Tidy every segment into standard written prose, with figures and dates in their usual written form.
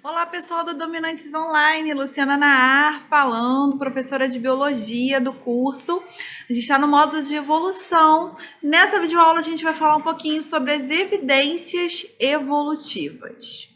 Olá, pessoal do Dominantes Online, Luciana Naar falando, professora de Biologia do curso. A gente está no módulo de evolução. Nessa videoaula a gente vai falar um pouquinho sobre as evidências evolutivas.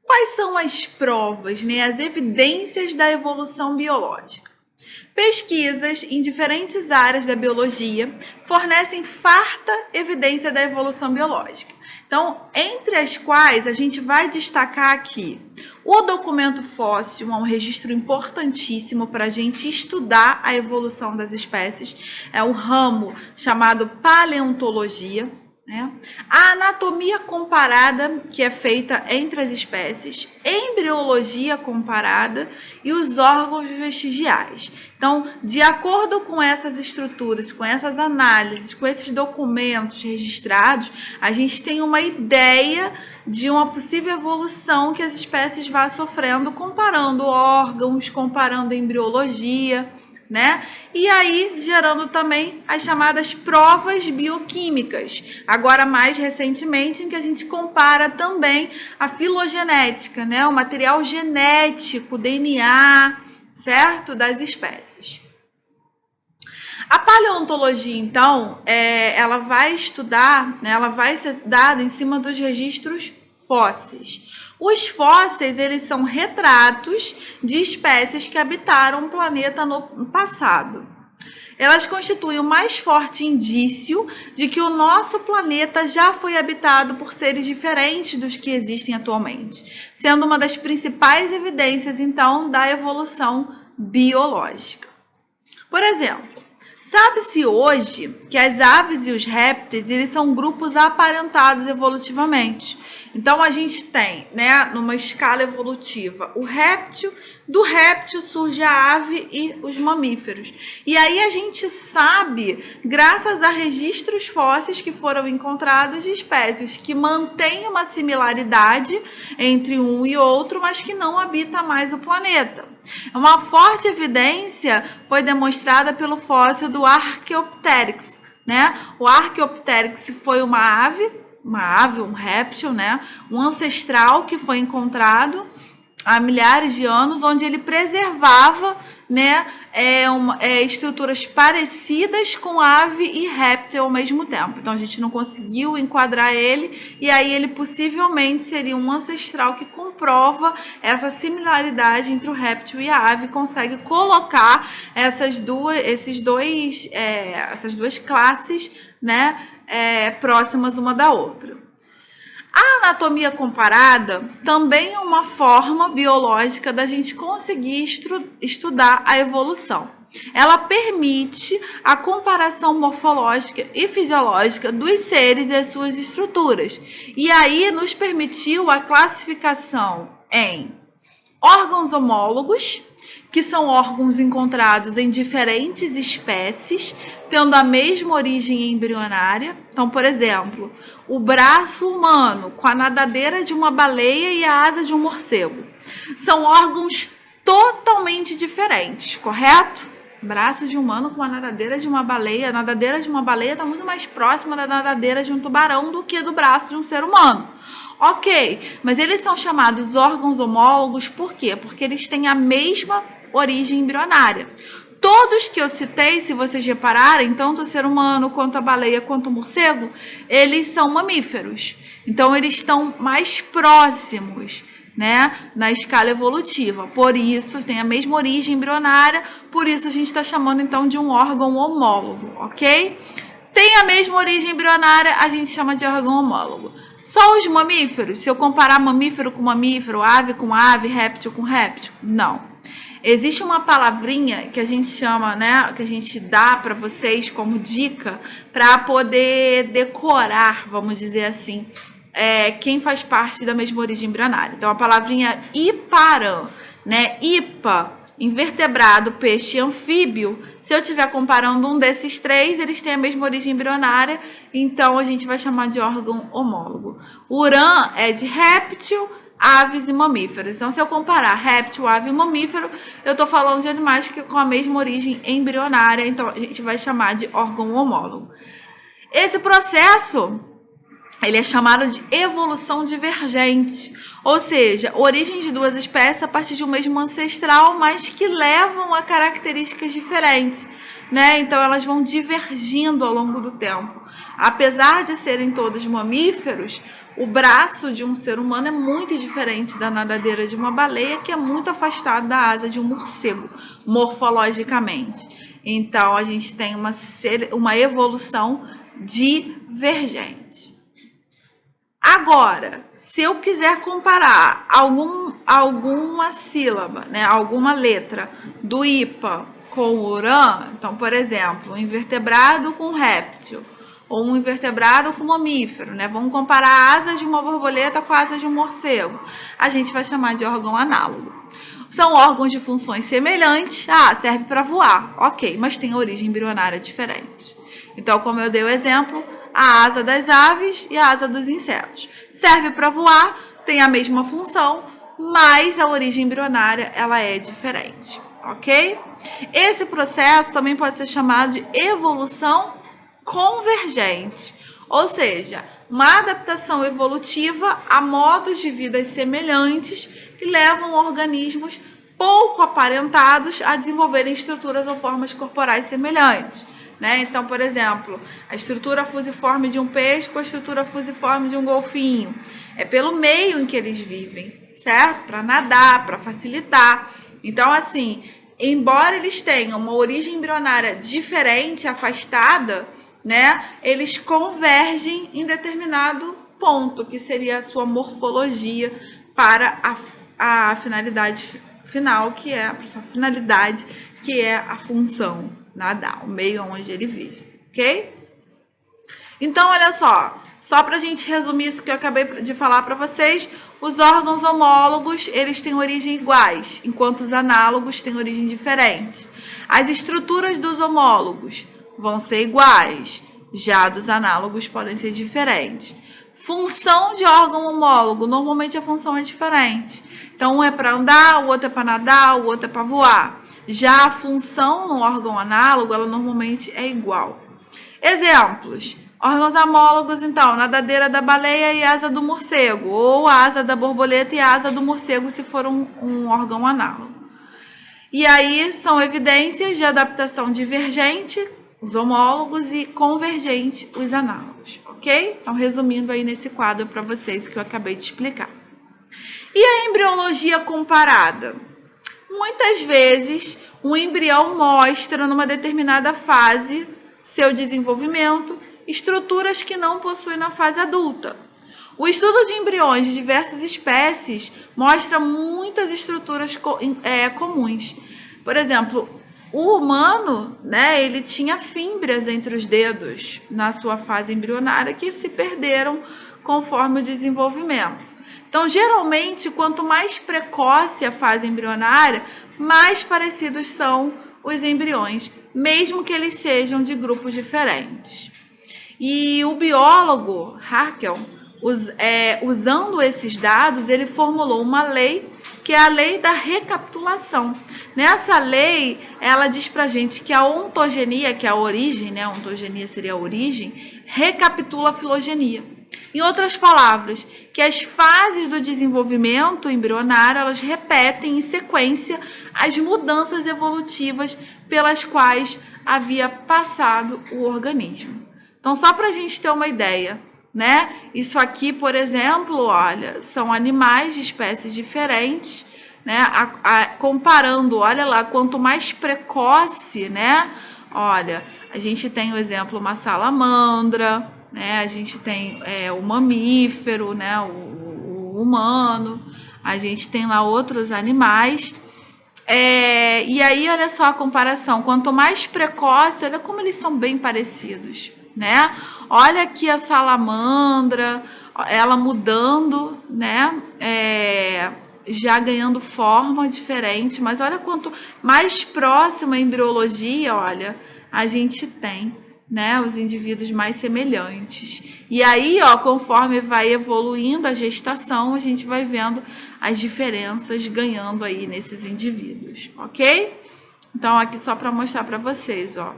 Quais são as provas, as evidências da evolução biológica? Pesquisas em diferentes áreas da biologia fornecem farta evidência da evolução biológica. Então, entre as quais a gente vai destacar aqui o documento fóssil, é um registro importantíssimo para a gente estudar a evolução das espécies, é um ramo chamado paleontologia. A anatomia comparada, que é feita entre as espécies, embriologia comparada e os órgãos vestigiais. Então, de acordo com essas estruturas, com essas análises, com esses documentos registrados, a gente tem uma ideia de uma possível evolução que as espécies vão sofrendo, comparando órgãos, comparando embriologia, E aí, gerando também as chamadas provas bioquímicas. Agora, mais recentemente, em que a gente compara também a filogenética, o material genético, DNA, certo? Das espécies. A paleontologia, então, ela vai estudar, ela vai ser dada em cima dos registros fósseis. Os fósseis, eles são retratos de espécies que habitaram o planeta no passado. Elas constituem o mais forte indício de que o nosso planeta já foi habitado por seres diferentes dos que existem atualmente, sendo uma das principais evidências, então, da evolução biológica. Por exemplo, sabe-se hoje que as aves e os répteis, eles são grupos aparentados evolutivamente. Então, a gente tem, numa escala evolutiva, o réptil, do réptil surge a ave e os mamíferos. E aí a gente sabe, graças a registros fósseis que foram encontrados de espécies que mantêm uma similaridade entre um e outro, mas que não habita mais o planeta. Uma forte evidência foi demonstrada pelo fóssil do Archaeopteryx, O Archaeopteryx foi uma ave, um réptil, um ancestral que foi encontrado há milhares de anos, onde ele preservava estruturas parecidas com ave e réptil ao mesmo tempo. Então, a gente não conseguiu enquadrar ele, e aí ele possivelmente seria um ancestral que comprova essa similaridade entre o réptil e a ave, consegue colocar essas duas classes, próximas uma da outra. A anatomia comparada também é uma forma biológica da gente conseguir estudar a evolução. Ela permite a comparação morfológica e fisiológica dos seres e as suas estruturas. E aí nos permitiu a classificação em órgãos homólogos, que são órgãos encontrados em diferentes espécies, tendo a mesma origem embrionária. Então, por exemplo, o braço humano com a nadadeira de uma baleia e a asa de um morcego. São órgãos totalmente diferentes, correto? Braço de humano com a nadadeira de uma baleia. A nadadeira de uma baleia está muito mais próxima da nadadeira de um tubarão do que do braço de um ser humano. Ok, mas eles são chamados órgãos homólogos por quê? Porque eles têm a mesma origem embrionária. Todos que eu citei, se vocês repararem, tanto o ser humano, quanto a baleia, quanto o morcego, eles são mamíferos. Então, eles estão mais próximos, na escala evolutiva. Por isso, tem a mesma origem embrionária, por isso a gente está chamando, então, de um órgão homólogo, ok? Tem a mesma origem embrionária, a gente chama de órgão homólogo. Só os mamíferos? Se eu comparar mamífero com mamífero, ave com ave, réptil com réptil? Não. Existe uma palavrinha que a gente chama, que a gente dá para vocês como dica para poder decorar, vamos dizer assim, quem faz parte da mesma origem embrionária. Então, a palavrinha iparan, ipa, invertebrado, peixe e anfíbio. Se eu estiver comparando um desses três, eles têm a mesma origem embrionária, então a gente vai chamar de órgão homólogo. Uran é de réptil, aves e mamíferos. Então, se eu comparar réptil, ave e mamífero, eu estou falando de animais que com a mesma origem embrionária, então a gente vai chamar de órgão homólogo. Esse processo ele é chamado de evolução divergente, ou seja, origem de duas espécies a partir de um mesmo ancestral, mas que levam a características diferentes, né? Então elas vão divergindo ao longo do tempo. Apesar de serem todos mamíferos, o braço de um ser humano é muito diferente da nadadeira de uma baleia, que é muito afastado da asa de um morcego, morfologicamente. Então a gente tem uma evolução divergente. Agora, se eu quiser comparar alguma sílaba, né, alguma letra do IPA com o URAN, então, por exemplo, um invertebrado com réptil, ou um invertebrado com mamífero, né? Vamos comparar a asa de uma borboleta com a asa de um morcego. A gente vai chamar de órgão análogo. São órgãos de funções semelhantes. Ah, serve para voar. Ok, mas tem origem embrionária diferente. Então, como eu dei o exemplo, a asa das aves e a asa dos insetos. Serve para voar, tem a mesma função, mas a origem embrionária ela é diferente, ok? Esse processo também pode ser chamado de evolução convergente, ou seja, uma adaptação evolutiva a modos de vida semelhantes que levam organismos pouco aparentados a desenvolverem estruturas ou formas corporais semelhantes. Né? Então, por exemplo, a estrutura fusiforme de um peixe com a estrutura fusiforme de um golfinho. É pelo meio em que eles vivem, certo? Para nadar, para facilitar. Então, assim, embora eles tenham uma origem embrionária diferente, afastada, né? Eles convergem em determinado ponto, que seria a sua morfologia para a finalidade final, que é a finalidade, que é a função nadar, o meio onde ele vive, ok? Então, olha só para a gente resumir isso que eu acabei de falar para vocês, os órgãos homólogos, eles têm origem iguais, enquanto os análogos têm origem diferente. As estruturas dos homólogos vão ser iguais, já dos análogos podem ser diferentes. Função de órgão homólogo, normalmente a função é diferente. Então, um é para andar, o outro é para nadar, o outro é para voar. Já a função no órgão análogo, ela normalmente é igual. Exemplos. Órgãos homólogos, então, nadadeira da baleia e asa do morcego, ou asa da borboleta e asa do morcego, se for um órgão análogo. E aí, são evidências de adaptação divergente, os homólogos, e convergente, os análogos, ok? Então, resumindo aí nesse quadro para vocês que eu acabei de explicar. E a embriologia comparada? Muitas vezes, um embrião mostra, numa determinada fase, seu desenvolvimento, estruturas que não possui na fase adulta. O estudo de embriões de diversas espécies mostra muitas estruturas comuns. Por exemplo, o humano, né, ele tinha fímbrias entre os dedos na sua fase embrionária que se perderam conforme o desenvolvimento. Então, geralmente, quanto mais precoce a fase embrionária, mais parecidos são os embriões, mesmo que eles sejam de grupos diferentes. E o biólogo Haeckel, usando esses dados, ele formulou uma lei, que é a lei da recapitulação. Nessa lei, ela diz pra gente que a ontogenia, que é a origem, né? A ontogenia seria a origem, recapitula a filogenia. Em outras palavras, que as fases do desenvolvimento embrionário, elas repetem em sequência as mudanças evolutivas pelas quais havia passado o organismo. Então, só para a gente ter uma ideia, né? Isso aqui, por exemplo, olha, são animais de espécies diferentes, né? Comparando, olha lá, quanto mais precoce, né? Olha, a gente tem o exemplo, uma salamandra, né? A gente tem o mamífero, né? O humano, a gente tem lá outros animais. E aí, olha só a comparação, quanto mais precoce, olha como eles são bem parecidos, né? Olha aqui a salamandra, ela mudando, né? Já ganhando forma diferente, mas olha quanto mais próxima a embriologia, olha, a gente tem, né, os indivíduos mais semelhantes. E aí, ó, conforme vai evoluindo a gestação, a gente vai vendo as diferenças ganhando aí nesses indivíduos, ok? Então, aqui só para mostrar para vocês, ó.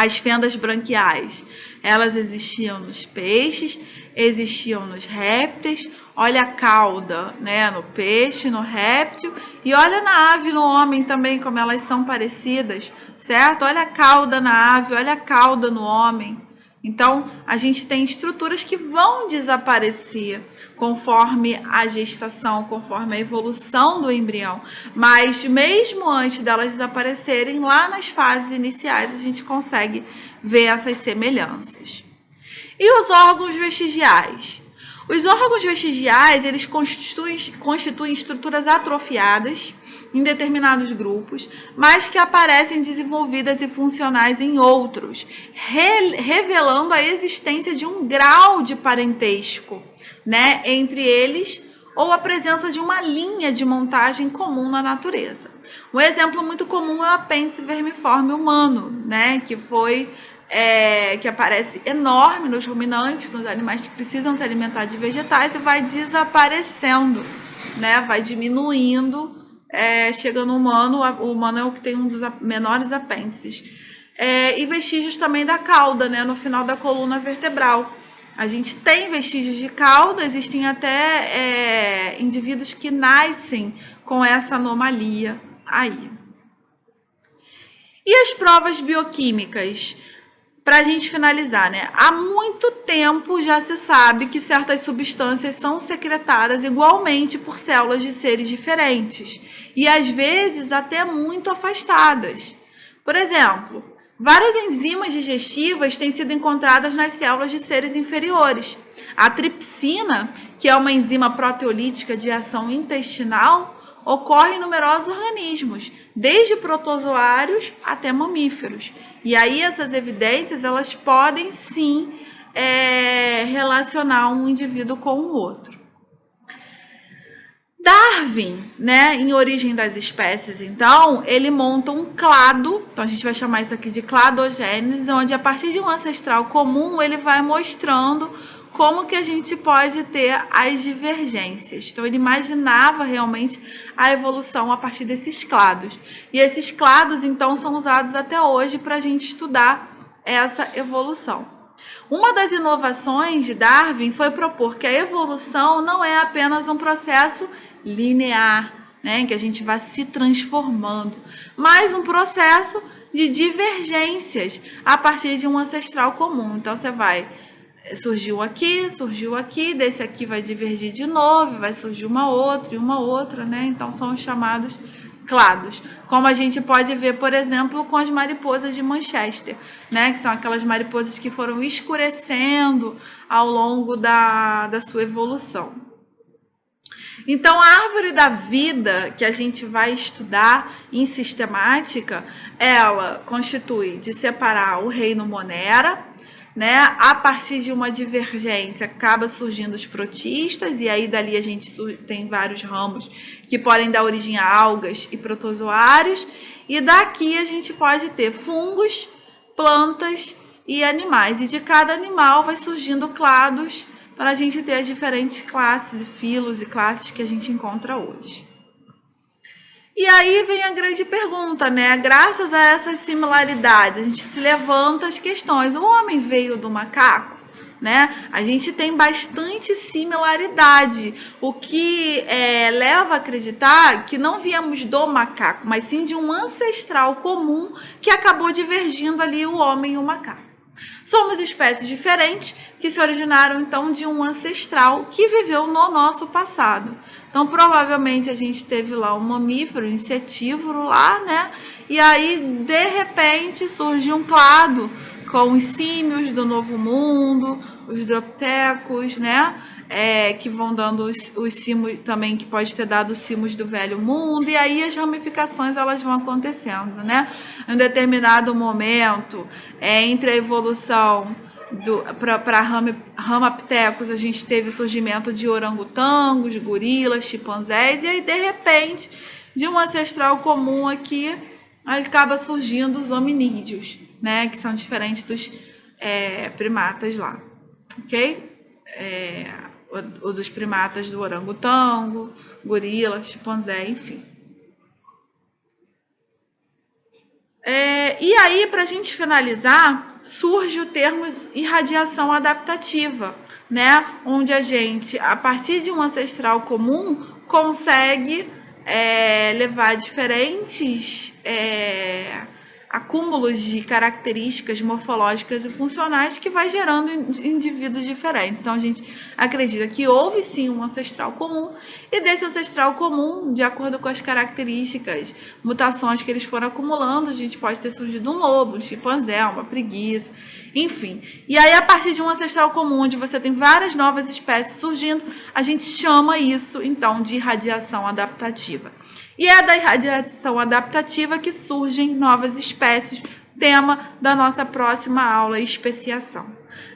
As fendas branquiais, elas existiam nos peixes, existiam nos répteis. Olha a cauda, né, no peixe, no réptil, e olha na ave, no homem também, como elas são parecidas, certo? Olha a cauda na ave, olha a cauda no homem. Então, a gente tem estruturas que vão desaparecer conforme a gestação, conforme a evolução do embrião. Mas mesmo antes delas desaparecerem, lá nas fases iniciais, a gente consegue ver essas semelhanças. E os órgãos vestigiais? Os órgãos vestigiais, eles constituem estruturas atrofiadas em determinados grupos, mas que aparecem desenvolvidas e funcionais em outros, revelando a existência de um grau de parentesco, né, entre eles, ou a presença de uma linha de montagem comum na natureza. Um exemplo muito comum é o apêndice vermiforme humano, né, que aparece enorme nos ruminantes, nos animais que precisam se alimentar de vegetais, e vai desaparecendo, né? Vai diminuindo, chega no humano. O humano é o que tem um dos menores apêndices. E vestígios também da cauda, né? No final da coluna vertebral. A gente tem vestígios de cauda, existem até indivíduos que nascem com essa anomalia aí. E as provas bioquímicas? Para a gente finalizar, né? Há muito tempo já se sabe que certas substâncias são secretadas igualmente por células de seres diferentes e às vezes até muito afastadas. Por exemplo, várias enzimas digestivas têm sido encontradas nas células de seres inferiores. A tripsina, que é uma enzima proteolítica de ação intestinal, ocorre em numerosos organismos, desde protozoários até mamíferos. E aí essas evidências, elas podem sim relacionar um indivíduo com o outro. Darwin, né, em Origem das Espécies, então, ele monta um clado, então a gente vai chamar isso aqui de cladogênese, onde a partir de um ancestral comum, ele vai mostrando como que a gente pode ter as divergências. Então, ele imaginava realmente a evolução a partir desses clados. E esses clados, então, são usados até hoje para a gente estudar essa evolução. Uma das inovações de Darwin foi propor que a evolução não é apenas um processo linear, né, em que a gente vai se transformando, mas um processo de divergências a partir de um ancestral comum. Então, você vai... surgiu aqui, desse aqui vai divergir de novo, vai surgir uma outra, né? Então, são os chamados clados. Como a gente pode ver, por exemplo, com as mariposas de Manchester, né? Que são aquelas mariposas que foram escurecendo ao longo da sua evolução. Então, a árvore da vida que a gente vai estudar em sistemática, ela constitui de separar o reino Monera, né? A partir de uma divergência acaba surgindo os protistas, e aí dali a gente tem vários ramos que podem dar origem a algas e protozoários, e daqui a gente pode ter fungos, plantas e animais, e de cada animal vai surgindo clados para a gente ter as diferentes classes, filos e classes que a gente encontra hoje. E aí vem a grande pergunta, né? Graças a essas similaridades, a gente se levanta as questões. O homem veio do macaco, né? A gente tem bastante similaridade, o que leva a acreditar que não viemos do macaco, mas sim de um ancestral comum que acabou divergindo ali o homem e o macaco. Somos espécies diferentes que se originaram, então, de um ancestral que viveu no nosso passado. Então, provavelmente, a gente teve lá um mamífero, um insetívoro lá, né? E aí, de repente, surge um clado com os símios do Novo Mundo, os droptecos, né? Que vão dando os cimos também, que pode ter dado os cimos do Velho Mundo, e aí as ramificações elas vão acontecendo, né? Em um determinado momento, entre a evolução para ramaptecos, a gente teve o surgimento de orangotangos, gorilas, chimpanzés, e aí, de repente, de um ancestral comum aqui, acaba surgindo os hominídeos, né? Que são diferentes dos primatas lá, ok? Os dos primatas do orangotango, gorila, chimpanzé, enfim. E aí, para a gente finalizar, surge o termo irradiação adaptativa, né? Onde a gente, a partir de um ancestral comum, consegue levar diferentes acúmulos de características morfológicas e funcionais que vai gerando indivíduos diferentes. Então, a gente acredita que houve sim um ancestral comum, e desse ancestral comum, de acordo com as características, mutações que eles foram acumulando, a gente pode ter surgido um lobo, um chimpanzé, uma preguiça, enfim. E aí, a partir de um ancestral comum, onde você tem várias novas espécies surgindo, a gente chama isso, então, de irradiação adaptativa. E é da irradiação adaptativa que surgem novas espécies, tema da nossa próxima aula, especiação.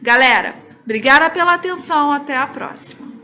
Galera, obrigada pela atenção, até a próxima.